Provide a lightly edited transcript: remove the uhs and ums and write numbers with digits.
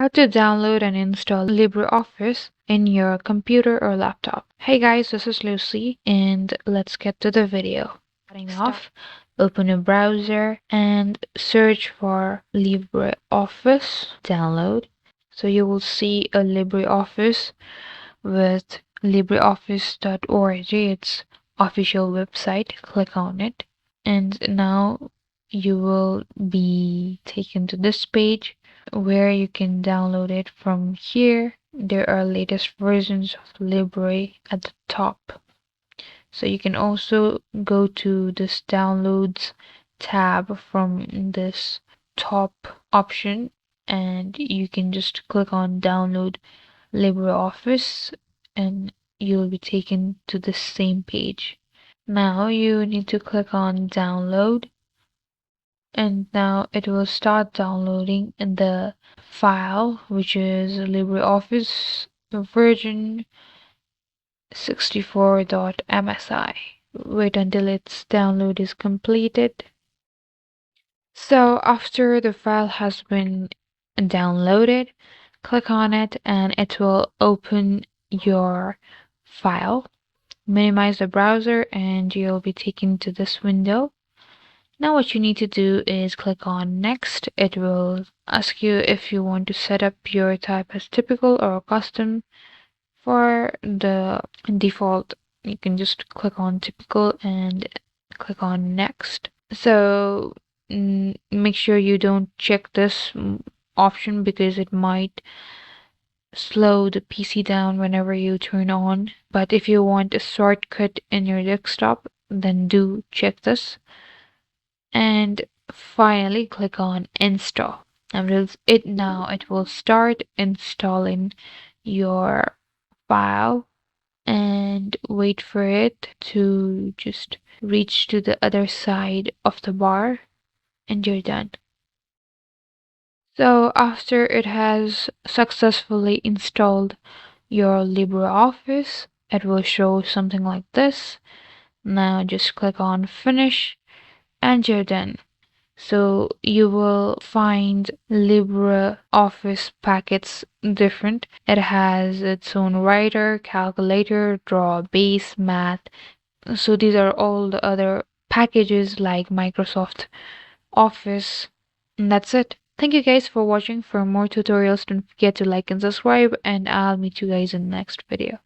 How to download and install LibreOffice in your computer or laptop. Hey guys, this is Lucy and let's get to the video. Starting off, open a browser and search for LibreOffice download. So you will see a LibreOffice with LibreOffice.org. It's official website. Click on it and now you will be taken to this page where you can download it from here. There are latest versions of Libre at the top. So you can also go to this downloads tab from this top option and you can just click on download LibreOffice and you'll be taken to the same page. Now you need to click on download and now it will start downloading the file, which is LibreOffice version 64.msi. Wait until its download is completed. So after the file has been downloaded, click on it and it will open your file. Minimize the browser and you'll be taken to this window. Now what you need to do is click on next. It will ask you if you want to set up your type as typical or custom. For the default, you can just click on typical and click on next. So make sure you don't check this option because it might slow the PC down whenever you turn on. But if you want a shortcut in your desktop, then do check this. And finally click on install and it will start installing your file and wait for it to just reach to the other side of the bar and you're done. So after it has successfully installed your LibreOffice, it will show something like this. Now just click on finish and you're done. So you will find LibreOffice packets different. It has its own writer, calculator, draw, base, math. So these are all the other packages like Microsoft Office. And that's it. Thank you guys for watching. For more tutorials, don't forget to like and subscribe, and I'll meet you guys in the next video.